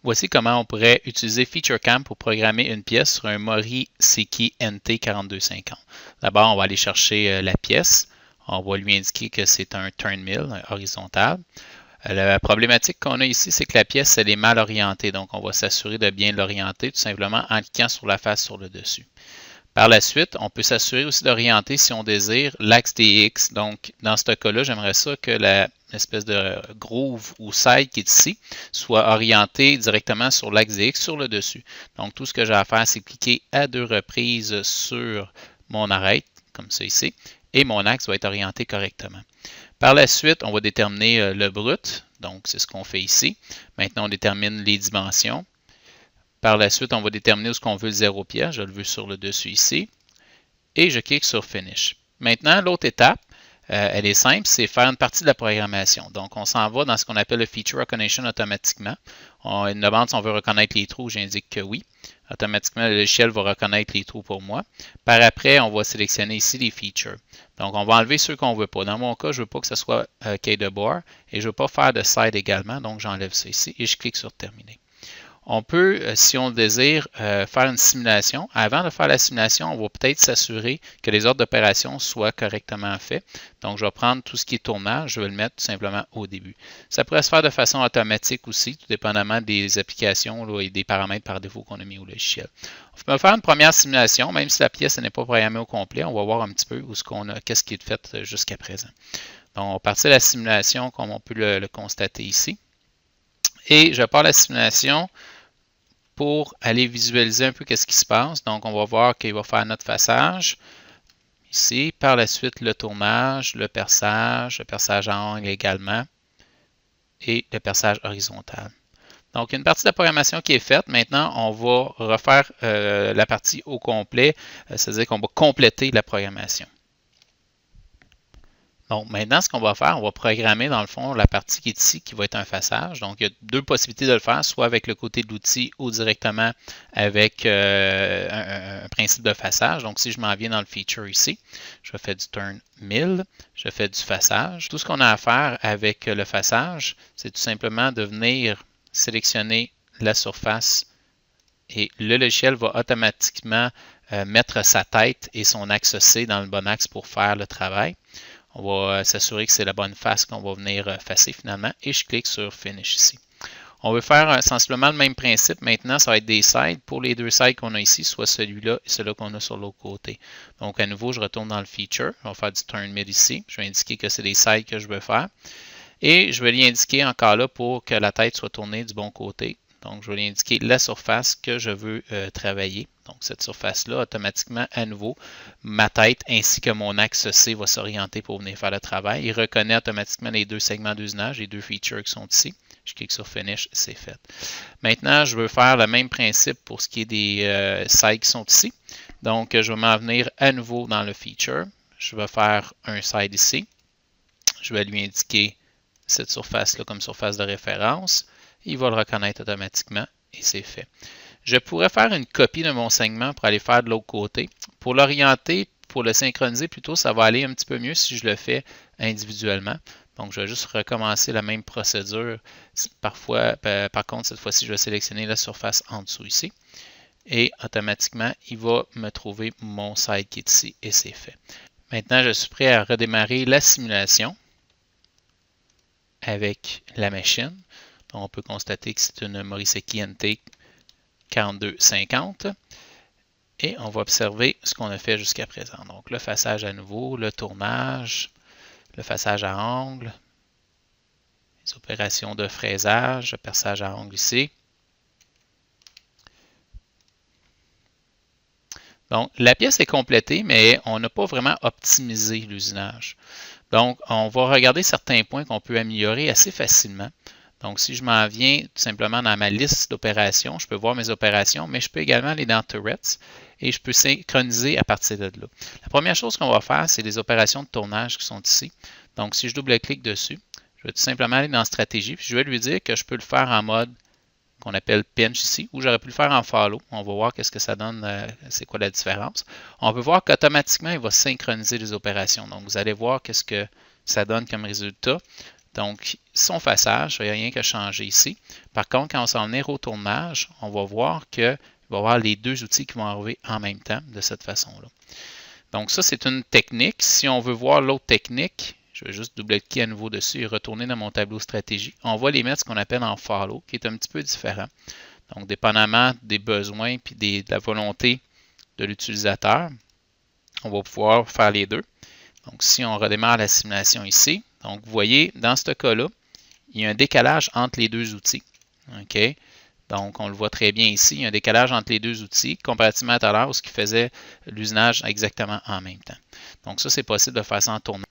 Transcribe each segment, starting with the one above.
Voici comment on pourrait utiliser FeatureCam pour programmer une pièce sur un Mori Seiki NT4250. D'abord, on va aller chercher la pièce. On va lui indiquer que c'est un turn mill horizontal. La problématique qu'on a ici, c'est que la pièce elle est mal orientée. Donc, on va s'assurer de bien l'orienter tout simplement en cliquant sur la face sur le dessus. Par la suite, on peut s'assurer aussi d'orienter, si on désire, l'axe DX. Donc, dans ce cas-là, j'aimerais ça que l'espèce de groove ou side qui est ici soit orienté directement sur l'axe DX sur le dessus. Donc, tout ce que j'ai à faire, c'est cliquer à 2 reprises sur mon arête, comme ça ici, et mon axe va être orienté correctement. Par la suite, on va déterminer le brut. Donc, c'est ce qu'on fait ici. Maintenant, on détermine les dimensions. Par la suite, on va déterminer où est-ce qu'on veut le 0 pièce. Je le veux sur le dessus ici. Et je clique sur Finish. Maintenant, l'autre étape, elle est simple, c'est faire une partie de la programmation. Donc, on s'en va dans ce qu'on appelle le Feature Recognition automatiquement. Il me demande si on veut reconnaître les trous. J'indique que oui. Automatiquement, le logiciel va reconnaître les trous pour moi. Par après, on va sélectionner ici les features. Donc, on va enlever ceux qu'on ne veut pas. Dans mon cas, je ne veux pas que ce soit quai de bord et je ne veux pas faire de side également. Donc, j'enlève ça ici et je clique sur Terminer. On peut, si on désire, faire une simulation. Avant de faire la simulation, on va peut-être s'assurer que les ordres d'opération soient correctement faits. Donc, je vais prendre tout ce qui est tournage, je vais le mettre tout simplement au début. Ça pourrait se faire de façon automatique aussi, tout dépendamment des applications là, et des paramètres par défaut qu'on a mis au logiciel. On peut faire une première simulation, même si la pièce n'est pas programmée au complet. On va voir un petit peu où ce qu'on a, qu'est-ce qui est fait jusqu'à présent. Donc, on va partir de la simulation comme on peut le constater ici. Et je pars la simulation pour aller visualiser un peu qu'est-ce qui se passe. Donc, on va voir qu'il va faire notre façage. Ici, par la suite, le tournage, le perçage en angle également, et le perçage horizontal. Donc, une partie de la programmation qui est faite. Maintenant, on va refaire la partie au complet, c'est-à-dire qu'on va compléter la programmation. Donc, maintenant, ce qu'on va faire, on va programmer, dans le fond, la partie qui est ici, qui va être un façage. Donc, il y a deux possibilités de le faire, soit avec le côté de l'outil ou directement avec un principe de façage. Donc, si je m'en viens dans le feature ici, je fais du turn mill, je fais du façage. Tout ce qu'on a à faire avec le façage, c'est tout simplement de venir sélectionner la surface et le logiciel va automatiquement mettre sa tête et son axe C dans le bon axe pour faire le travail. On va s'assurer que c'est la bonne face qu'on va venir facer finalement et je clique sur Finish ici. On veut faire sensiblement le même principe. Maintenant, ça va être des sides. Pour les deux sides qu'on a ici, soit celui-là et celui-là qu'on a sur l'autre côté. Donc, à nouveau, je retourne dans le Feature. On va faire du Turn Mid ici. Je vais indiquer que c'est des sides que je veux faire. Et je vais lui indiquer encore là pour que la tête soit tournée du bon côté. Donc, je vais lui indiquer la surface que je veux travailler. Donc, cette surface-là, automatiquement, à nouveau, ma tête ainsi que mon axe C va s'orienter pour venir faire le travail. Il reconnaît automatiquement les deux segments d'usinage, les deux features qui sont ici. Je clique sur Finish, c'est fait. Maintenant, je veux faire le même principe pour ce qui est des sides qui sont ici. Donc, je vais m'en venir à nouveau dans le feature. Je vais faire un side ici. Je vais lui indiquer cette surface-là comme surface de référence. Il va le reconnaître automatiquement et c'est fait. Je pourrais faire une copie de mon segment pour aller faire de l'autre côté. Pour l'orienter, pour le synchroniser plutôt, ça va aller un petit peu mieux si je le fais individuellement. Donc, je vais juste recommencer la même procédure. Parfois, par contre, cette fois-ci, je vais sélectionner la surface en dessous ici. Et automatiquement, il va me trouver mon side qui est ici et c'est fait. Maintenant, je suis prêt à redémarrer la simulation avec la machine. Donc, on peut constater que c'est une Mori Seiki NT 4250. Et on va observer ce qu'on a fait jusqu'à présent. Donc, le façage à nouveau, le tournage, le façage à angle, les opérations de fraisage, le perçage à angle ici. Donc, la pièce est complétée, mais on n'a pas vraiment optimisé l'usinage. Donc, on va regarder certains points qu'on peut améliorer assez facilement. Donc, si je m'en viens tout simplement dans ma liste d'opérations, je peux voir mes opérations, mais je peux également aller dans Turrets et je peux synchroniser à partir de là. La première chose qu'on va faire, c'est les opérations de tournage qui sont ici. Donc, si je double-clique dessus, je vais tout simplement aller dans Stratégie, puis je vais lui dire que je peux le faire en mode qu'on appelle pinch ici, ou j'aurais pu le faire en follow. On va voir qu'est-ce que ça donne, c'est quoi la différence. On peut voir qu'automatiquement, il va synchroniser les opérations. Donc, vous allez voir qu'est-ce que ça donne comme résultat. Donc, son façage, il n'y a rien qu'à changer ici. Par contre, quand on s'en venir au tournage, on va voir qu'il va y avoir les deux outils qui vont arriver en même temps de cette façon-là. Donc, ça, c'est une technique. Si on veut voir l'autre technique, je vais juste double-cliquer à nouveau dessus et retourner dans mon tableau stratégie. On va les mettre ce qu'on appelle en follow, qui est un petit peu différent. Donc, dépendamment des besoins et de la volonté de l'utilisateur, on va pouvoir faire les deux. Donc, si on redémarre la simulation ici, donc vous voyez, dans ce cas-là, il y a un décalage entre les deux outils. OK? Donc, on le voit très bien ici, il y a un décalage entre les deux outils, comparativement à tout à l'heure, où ce qui faisait l'usinage exactement en même temps. Donc, ça, c'est possible de faire ça en tournant.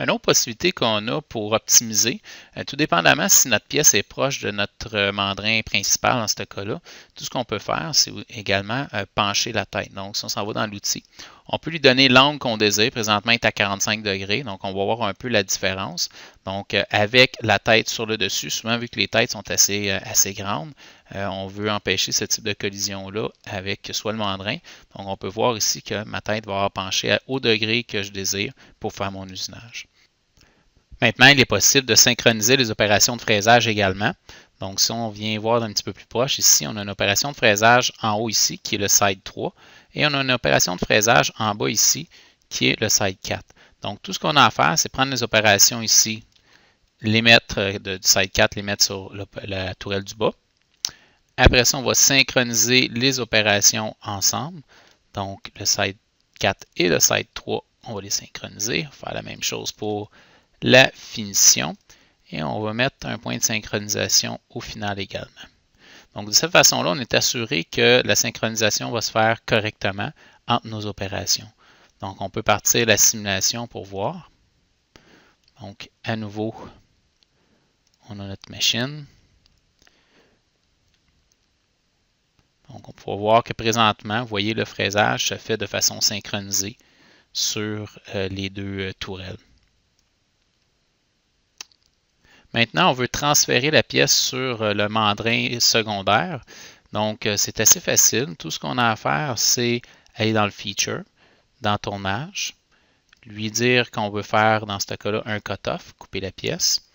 Une autre possibilité qu'on a pour optimiser, tout dépendamment si notre pièce est proche de notre mandrin principal dans ce cas-là, tout ce qu'on peut faire, c'est également pencher la tête. Donc, si on s'en va dans l'outil, on peut lui donner l'angle qu'on désire. Présentement, il est à 45 degrés, donc on va voir un peu la différence. Donc, avec la tête sur le dessus, souvent vu que les têtes sont assez grandes, on veut empêcher ce type de collision-là avec soit le mandrin. Donc, on peut voir ici que ma tête va avoir penché au degré que je désire pour faire mon usinage. Maintenant, il est possible de synchroniser les opérations de fraisage également. Donc, si on vient voir un petit peu plus proche, ici, on a une opération de fraisage en haut ici, qui est le side 3, et on a une opération de fraisage en bas ici, qui est le side 4. Donc, tout ce qu'on a à faire, c'est prendre les opérations ici, les mettre du side 4, les mettre sur la tourelle du bas. Après ça, on va synchroniser les opérations ensemble. Donc, le side 4 et le side 3, on va les synchroniser. On va faire la même chose pour la finition. Et on va mettre un point de synchronisation au final également. Donc, de cette façon-là, on est assuré que la synchronisation va se faire correctement entre nos opérations. Donc, on peut partir la simulation pour voir. Donc, à nouveau, on a notre machine. Donc, on peut voir que présentement, vous voyez, le fraisage se fait de façon synchronisée sur les deux tourelles. Maintenant, on veut transférer la pièce sur le mandrin secondaire. Donc, c'est assez facile. Tout ce qu'on a à faire, c'est aller dans le Feature, dans Tournage, lui dire qu'on veut faire, dans ce cas-là, un cut-off, couper la pièce.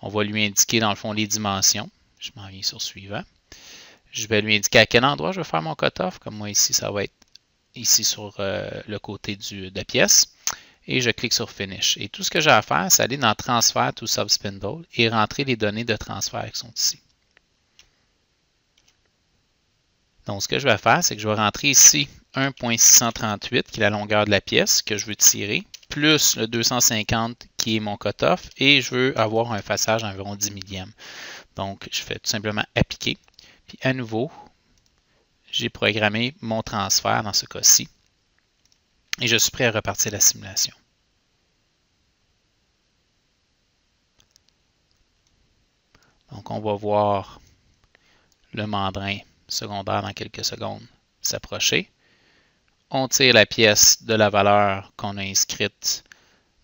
On va lui indiquer, dans le fond, les dimensions. Je m'en viens sur Suivant. Je vais lui indiquer à quel endroit je veux faire mon cut-off. Comme moi ici, ça va être ici sur le côté de la pièce. Et je clique sur Finish. Et tout ce que j'ai à faire, c'est aller dans Transfer to Subspindle et rentrer les données de transfert qui sont ici. Donc, ce que je vais faire, c'est que je vais rentrer ici 1.638, qui est la longueur de la pièce que je veux tirer, plus le 250 qui est mon cut-off, et je veux avoir un façage d'environ 10 millièmes. Donc, je fais tout simplement Appliquer. Puis, à nouveau, j'ai programmé mon transfert dans ce cas-ci. Et je suis prêt à repartir la simulation. Donc, on va voir le mandrin secondaire dans quelques secondes s'approcher. On tire la pièce de la valeur qu'on a inscrite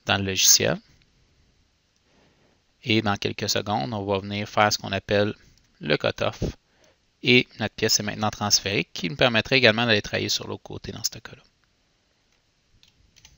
dans le logiciel. Et dans quelques secondes, on va venir faire ce qu'on appelle le cut-off. Et notre pièce est maintenant transférée, qui nous permettrait également d'aller travailler sur l'autre côté dans ce cas-là.